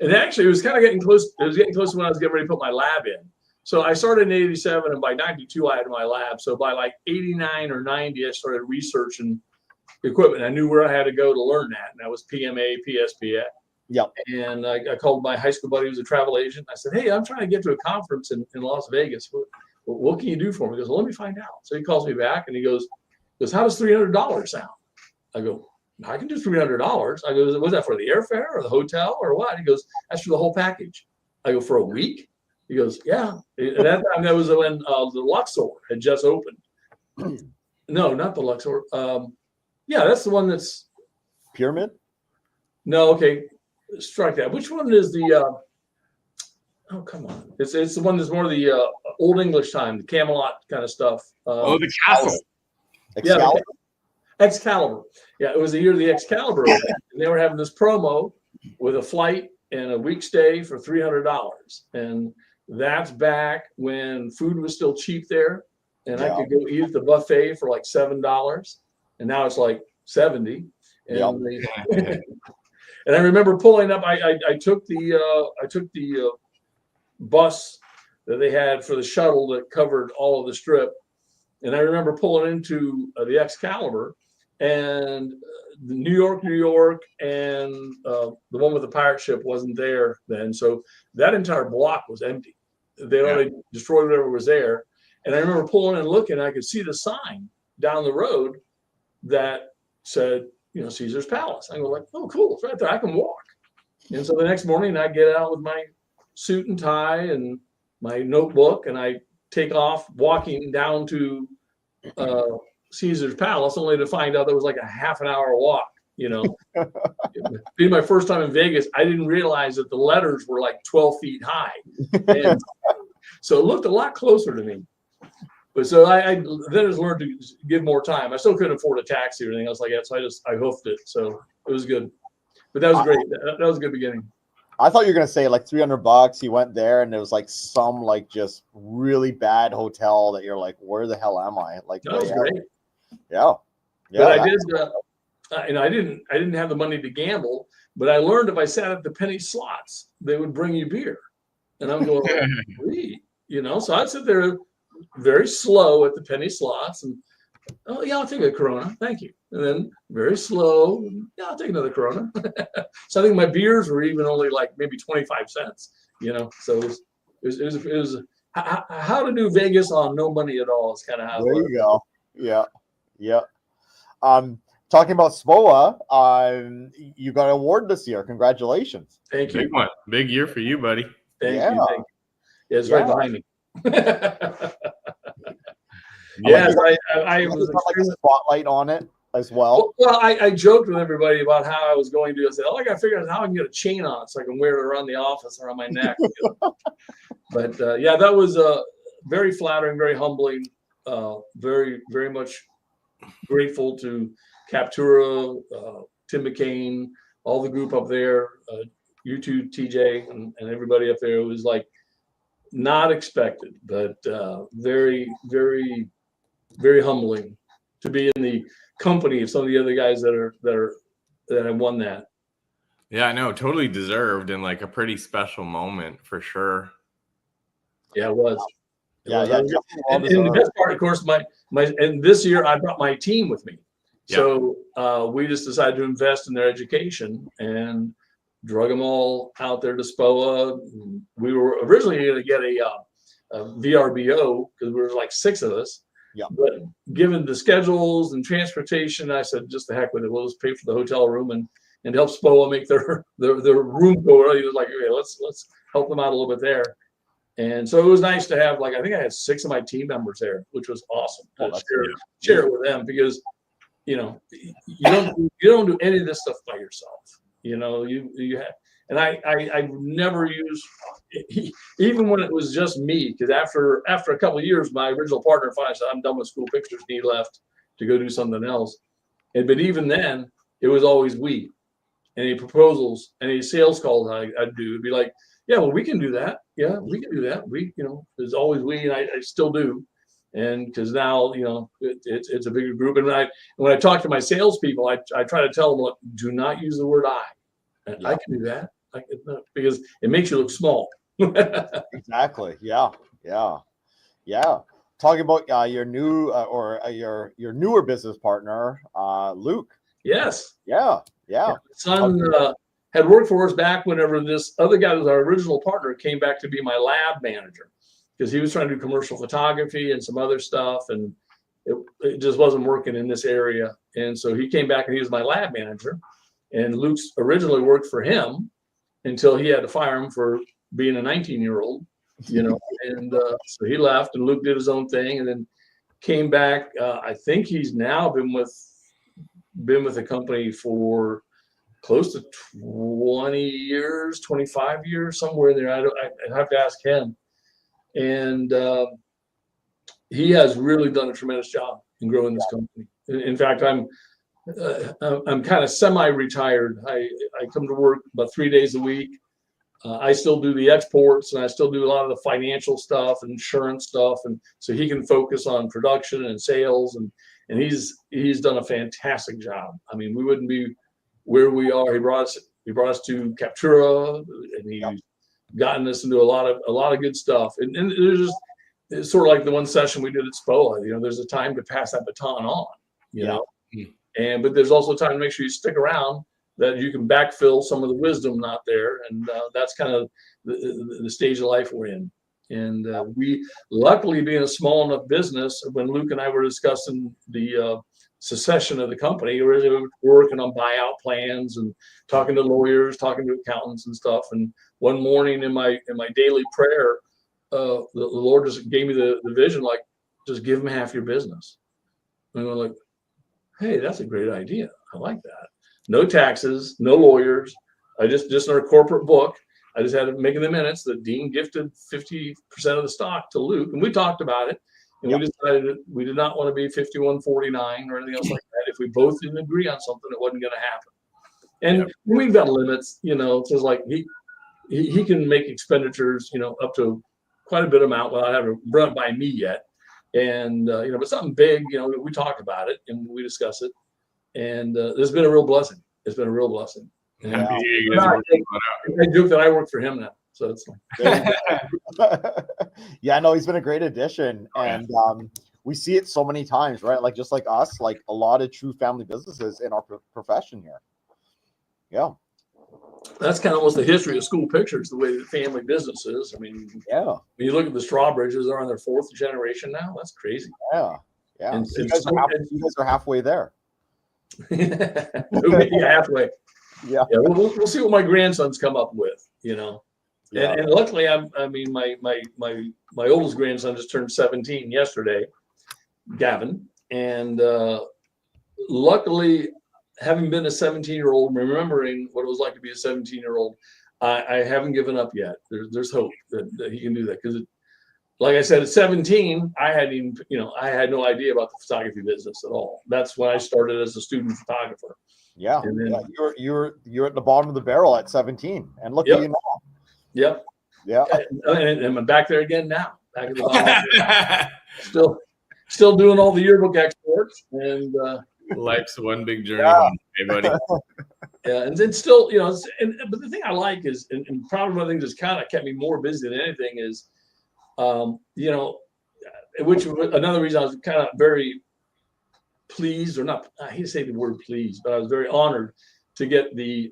And actually, it was kind of getting close. It was getting close to when I was getting ready to put my lab in. So I started in 87, and by 92, I had my lab. So by 89 or 90, I started researching equipment. I knew where I had to go to learn that, and that was PMA, PSPA. Yep. And I called my high school buddy who was a travel agent. I said, "Hey, I'm trying to get to a conference in Las Vegas. What can you do for me?" He goes, "Well, let me find out." So he calls me back, and he goes, "How does $300 sound?" I go, "I can do $300. I go, "Was that for the airfare or the hotel or what?" He goes, "That's for the whole package." I go, "For a week?" He goes, "Yeah." At that time, that was when the Luxor had just opened. No, not the Luxor. Yeah, that's the one that's Pyramid. No, okay, strike that. Which one is the? Oh, come on! It's the one that's more the Old English time, the Camelot kind of stuff. The castle. Excalibur. Excalibur. Yeah, it was the year of the Excalibur event, and they were having this promo with a flight and a week stay for $300. And that's back when food was still cheap there. And I could go eat at the buffet for like $7. And now it's like 70. And, and I remember pulling up, I took the bus that they had for the shuttle that covered all of the strip. And I remember pulling into the Excalibur, and the New York, and the one with the pirate ship wasn't there then. So that entire block was empty. They already destroyed whatever was there. And I remember pulling and looking, and I could see the sign down the road that said, Caesar's Palace. I go like, oh, cool, it's right there. I can walk. And so the next morning I get out with my suit and tie and my notebook, and I take off walking down to Caesar's Palace, only to find out there was like a half an hour walk. Being my first time in Vegas, I didn't realize that the letters were like 12 feet high. And so it looked a lot closer to me. But so I then just learned to give more time. I still couldn't afford a taxi or anything else like that. So I hoofed it. So it was good. But that was great. That was a good beginning. I thought you were going to say like $300. You went there and there was like some like just really bad hotel that you're like, where the hell am I? Like, that was great. Yeah. But I did, I didn't have the money to gamble, but I learned if I sat at the penny slots, they would bring you beer. And I'm going, so I'd sit there very slow at the penny slots and, oh yeah, I'll take a Corona. Thank you. And then very slow. Yeah, I'll take another Corona. So I think my beers were even only like maybe 25 cents, so it was how to do Vegas on no money at all is kind of how there you go. Yeah. Talking about SPOA, you got an award this year. Congratulations. Thank you. Big one. Big year for you, buddy. Thank you. Yeah, it's right behind me. Yes, I was like a spotlight on it as well. Well, I joked with everybody about how I was going to. I said, I got to figure out how I can get a chain on so I can wear it around the office, around my neck. But that was very flattering, very humbling, very, very much grateful to Captura, Tim McCain, all the group up there, you two, TJ, and everybody up there. It was like not expected, but very, very, very humbling to be in the company of some of the other guys that have won that. Yeah, I know, totally deserved and like a pretty special moment for sure. Yeah, it was. Yeah. And the best part, of course, and this year I brought my team with me. Yeah. So we just decided to invest in their education and drug them all out there to SPOA. We were originally going to get a VRBO because we were like 6 of us. Yeah. But given the schedules and transportation, I said, just the heck with it. We'll just pay for the hotel room and help SPOA make their room go early. He was like, okay, let's help them out a little bit there. And so it was nice to have, like, I think I had 6 of my team members there, which was awesome. Share it with them because, you don't do any of this stuff by yourself. You have, and I never used, even when it was just me, because after a couple of years, my original partner finally said, I'm done with school pictures, and he left to go do something else. But even then, it was always we. Any proposals, any sales calls I'd do, it'd be like, yeah, well, we can do that. Yeah, we can do that. There's always we, and I still do. And because now, it's a bigger group. And when I talk to my salespeople, I try to tell them, look, do not use the word I. Yeah. I can do that. Because it makes you look small. Exactly. Yeah. Talking about your new your newer business partner, Luke. Yes. Yeah. My son had worked for us back whenever this other guy who was our original partner came back to be my lab manager, because he was trying to do commercial photography and some other stuff, and it just wasn't working in this area. And so he came back and he was my lab manager. And Luke's originally worked for him until he had to fire him for being a 19-year-old, and so he left and Luke did his own thing and then came back. I think he's now been with the company for close to 20 years, 25 years, somewhere in there. I have to ask him. And he has really done a tremendous job in growing this company. In fact, I'm kind of semi-retired. I come to work about 3 days a week. I still do the exports, and I still do a lot of the financial stuff, insurance stuff, and so he can focus on production and sales, and he's done a fantastic job. I mean, we wouldn't be where we are. He brought us to Captura, and he's gotten us into a lot of good stuff. And there's just, it's sort of like the one session we did at SPOA. You know, there's a time to pass that baton on. You know, but there's also time to make sure you stick around, that you can backfill some of the wisdom not there, and that's kind of the stage of life we're in. And we, luckily, being a small enough business, when Luke and I were discussing the secession of the company, we were working on buyout plans and talking to lawyers, talking to accountants and stuff. And one morning in my daily prayer, the Lord just gave me the vision, like, just give them half your business. And we're like, hey, that's a great idea. I like that. No taxes, no lawyers. I just in our corporate book, I just had to make in the minutes that Dean gifted 50% of the stock to Luke, and we talked about it, and we decided that we did not want to be 51-49 or anything else like that. If we both didn't agree on something, it wasn't going to happen. And we've got limits, you know. So it's like he can make expenditures, you know, up to quite a bit amount without having to run it by me yet. And you know, but something big, you know, we talk about it and we discuss it. And it's been a real blessing. It's been a real blessing. Yeah. I joke that I work for him now, so it's like. Yeah, no, he's been a great addition, and we see it so many times, right? Like, just like us, like a lot of true family businesses in our profession here. Yeah, that's kind of almost the history of School Pictures, the way that family business is. I mean, when you look at the Strawbridges, they're on their 4th generation now. That's crazy. Yeah. And you guys are halfway there. Halfway. Yeah. We'll see what my grandsons come up with, you know. And luckily, I mean, my oldest grandson just turned 17 yesterday, Gavin, and luckily, having been a 17-year-old, remembering what it was like to be a 17-year-old, I haven't given up yet. There's hope that he can do that, because, like I said, at 17, I had no idea about the photography business at all. That's when I started as a student photographer. Yeah, and then, you're at the bottom of the barrel at 17, and look at you now. Yep. Yeah. And I'm back there again now. Back at the bottom. Still doing all the yearbook exports, and life's one big journey, hey buddy. Yeah, and then still, you know, but the thing I like is, and probably one of the things that's kind of kept me more busy than anything is, you know, which another reason I was kind of very pleased, or not, I hate to say the word pleased, but I was very honored to get the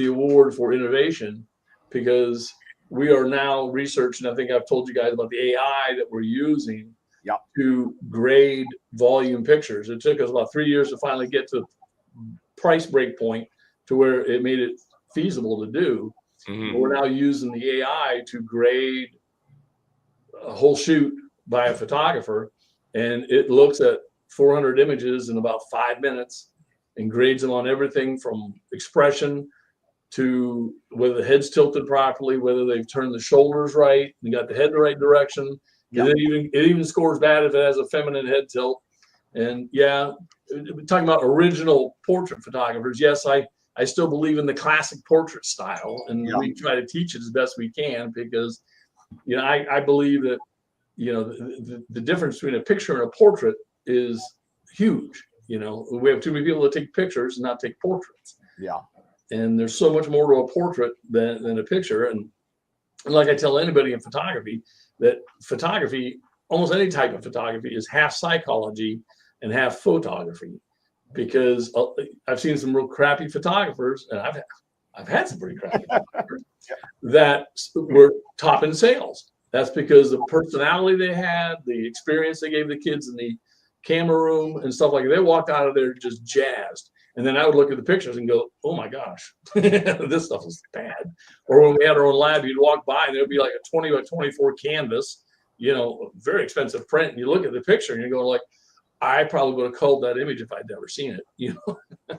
award for innovation, because we are now researching. I think I've told you guys about the AI that we're using to grade volume pictures. It took us about 3 years to finally get to price break point to where it made it feasible to do. Mm-hmm. We're now using the AI to grade a whole shoot by a photographer, and it looks at 400 images in about 5 minutes and grades them on everything from expression to whether the head's tilted properly, whether they've turned the shoulders right, and got the head the right direction. Yep. It even scores bad if it has a feminine head tilt. And talking about original portrait photographers, yes, I still believe in the classic portrait style, and we try to teach it as best we can, because, you know, I believe that, you know, the difference between a picture and a portrait is huge. You know, we have too many people that take pictures and not take portraits. Yeah. And there's so much more to a portrait than a picture. And like I tell anybody in photography, that photography, almost any type of photography, is half psychology and half photography. Because I've seen some real crappy photographers, and I've had some pretty crappy photographers that were top in sales. That's because the personality they had, the experience they gave the kids in the camera room and stuff like that. They walked out of there just jazzed. And then I would look at the pictures and go, oh my gosh, this stuff is bad. Or when we had our own lab, you'd walk by and there'd be like a 20 by 24 canvas, you know, very expensive print. And you look at the picture and you go like, I probably would have culled that image if I'd never seen it, you know.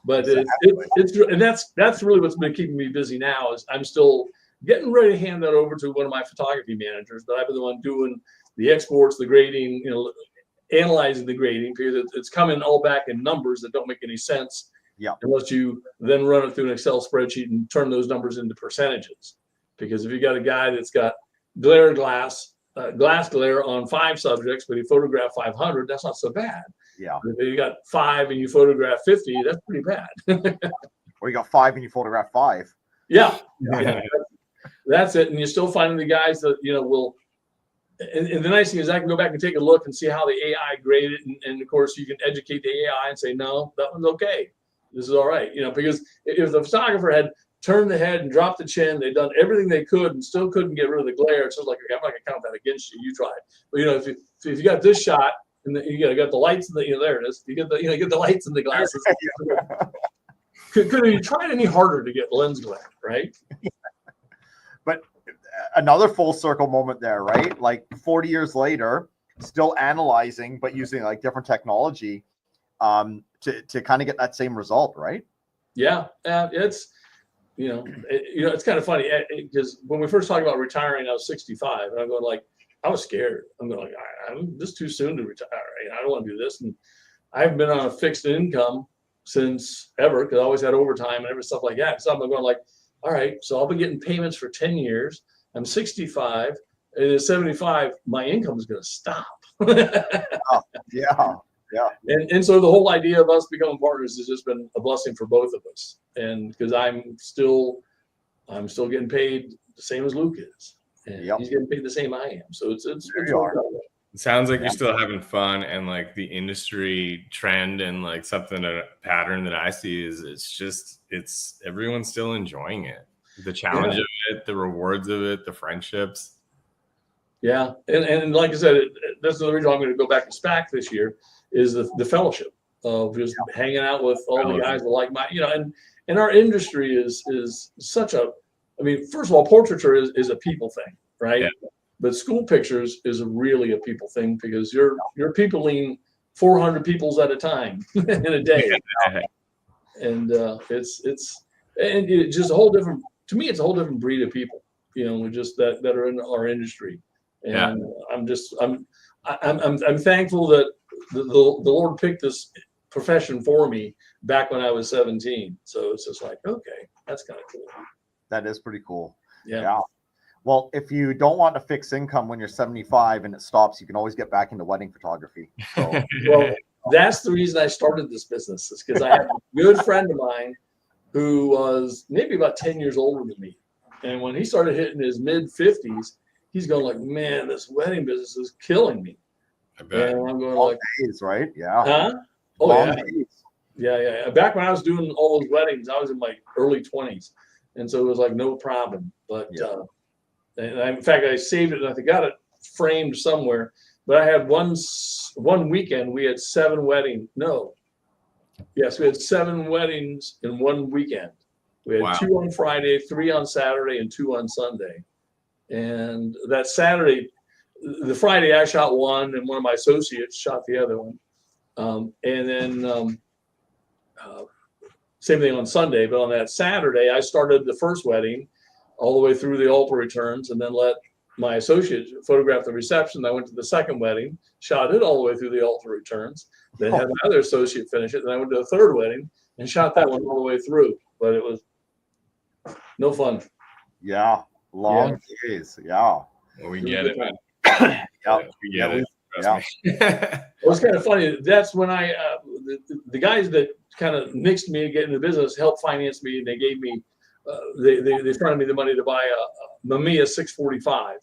But and that's really what's been keeping me busy now, is I'm still getting ready to hand that over to one of my photography managers, but I've been the one doing the exports, the grading, you know, analyzing the grading, because it's coming all back in numbers that don't make any sense. Yeah. Unless you then run it through an Excel spreadsheet and turn those numbers into percentages. Because if you got a guy that's got glass glare on 5 subjects, but he photographed 500, that's not so bad. Yeah. But if you got 5 and you photograph 50, that's pretty bad. Or you got 5 and you photograph 5. Yeah. That's it. And you're still finding the guys that, will. And the nice thing is I can go back and take a look and see how the AI graded. And of course, you can educate the AI and say, no, that one's okay. This is all right. Because if the photographer had turned the head and dropped the chin, they'd done everything they could and still couldn't get rid of the glare. It's just like, okay, I'm not going to count that against you. You tried. But, if you got this shot and you got the lights and there it is. You get the lights in the glasses. Could you tried any harder to get lens glare, right? But another full circle moment there, right? Like 40 years later, still analyzing, but using like different technology to kind of get that same result, right? Yeah, it's it's kind of funny because when we first talked about retiring, I was 65, and I'm going like, I was scared. I'm going like, I'm just too soon to retire. I don't want to do this, and I've been on a fixed income since ever because I always had overtime and every stuff like that. So I'm going like, all right, so I'll be getting payments for 10 years. I'm 65, and at 75, my income is going to stop. Oh, yeah. And so the whole idea of us becoming partners has just been a blessing for both of us. And because I'm still getting paid the same as Luke is, and he's getting paid the same I am. So it's it sounds like you're still having fun, and like the industry trend and like a pattern that I see is it's everyone's still enjoying it. The challenge of it, the rewards of it, the friendships. Yeah. And like I said, that's the reason I'm going to go back to SPAC this year is the fellowship of just hanging out with all the guys that like and our industry is such first of all, portraiture is a people thing, right? Yeah. But school pictures is really a people thing because you're peopling 400 peoples at a time in a day. And it's just a whole different, to me, it's a whole different breed of people, just that are in our industry. And I'm thankful that the Lord picked this profession for me back when I was 17. So it's just like, okay, that's kind of cool. That is pretty cool. Yeah. Well, if you don't want a fixed income when you're 75 and it stops, you can always get back into wedding photography. So. Well, that's the reason I started this business is because I have a good friend of mine who was maybe about 10 years older than me. And when he started hitting his mid 50s, he's going like, man, this wedding business is killing me. I bet. And I'm going long days, right? Yeah. Huh? Oh, long days. Yeah. Back when I was doing all those weddings, I was in my early 20s. And so it was like no problem. But in fact, I saved it and I got it framed somewhere. But I had one weekend, we had 7 weddings. No. Yes, we had 7 weddings in one weekend. We had 2 on Friday, 3 on Saturday, and 2 on Sunday. And that Saturday, the Friday, I shot one, and one of my associates shot the other one. And then same thing on Sunday. But on that Saturday, I started the first wedding all the way through the altar returns, and then let my associate photograph the reception. I went to the second wedding, shot it all the way through the altar returns, then had my other associate finish it. Then I went to the third wedding and shot that one all the way through. But it was no fun. Yeah. Long days. Yeah. Well, we get it, man. We get it. It was kind of funny. That's when I, the guys that kind of nixed me to get into business helped finance me. And they gave me, they fronted me the money to buy a Mamiya 645,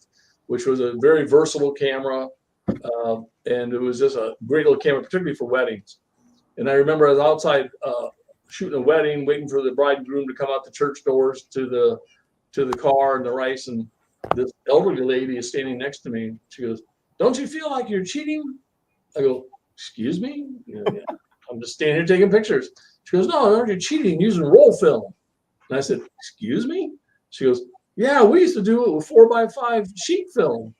which was a very versatile camera. And it was just a great little camera, particularly for weddings. And I remember I was outside shooting a wedding, waiting for the bride and groom to come out the church doors to the car and the rice. And this elderly lady is standing next to me. She goes, "Don't you feel like you're cheating?" I go, "Excuse me?" I'm just standing here taking pictures. She goes, "No, aren't you cheating using roll film?" And I said, "Excuse me?" She goes, "Yeah, we used to do it with 4x5 sheet film."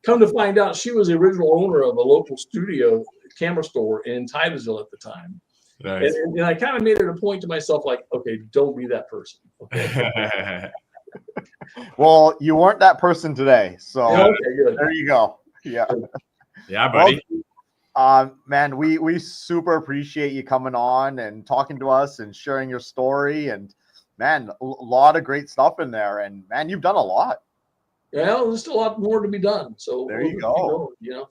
Come to find out, she was the original owner of a local studio camera store in Titusville at the time. Nice. And I kind of made it a point to myself, like, okay, don't be that person. Okay. Well, you weren't that person today, so okay, good. There you go. Yeah. Yeah, buddy. Man, we super appreciate you coming on and talking to us and sharing your story. And man, a lot of great stuff in there. And man, you've done a lot. Yeah, there's still a lot more to be done. So there you go. You know,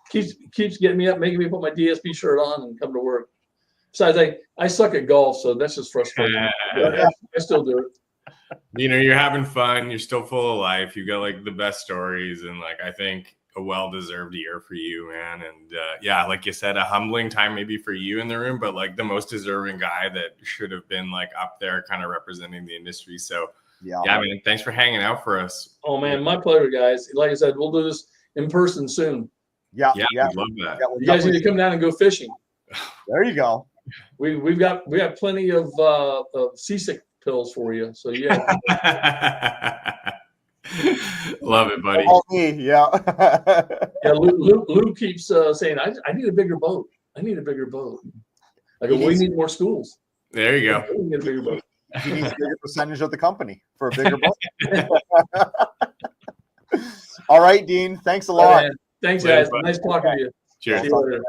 keeps getting me up, making me put my DSP shirt on and come to work. Besides, I suck at golf, so that's just frustrating. I still do it. You know, you're having fun. You're still full of life. You've got like the best stories, and like I think a well-deserved year for you, man. And yeah, like you said, a humbling time maybe for you in the room, but like the most deserving guy that should have been like up there, kind of representing the industry. So yeah, man, thanks for hanging out for us. Oh man, my pleasure, guys. Like I said, we'll do this in person soon. Yeah, we'd love that. Yeah, you guys need to come down and go fishing. There you go. We got plenty of seasick pills for you. So yeah. Love it, buddy. Yeah. Yeah, Lou keeps saying, I need a bigger boat. I need a bigger boat. I go, we need more schools. There you go. We need a bigger boat. He needs a bigger percentage of the company for a bigger boat. All right, Dean. Thanks a lot. Thanks, guys. Nice talking to you. Cheers. See you later.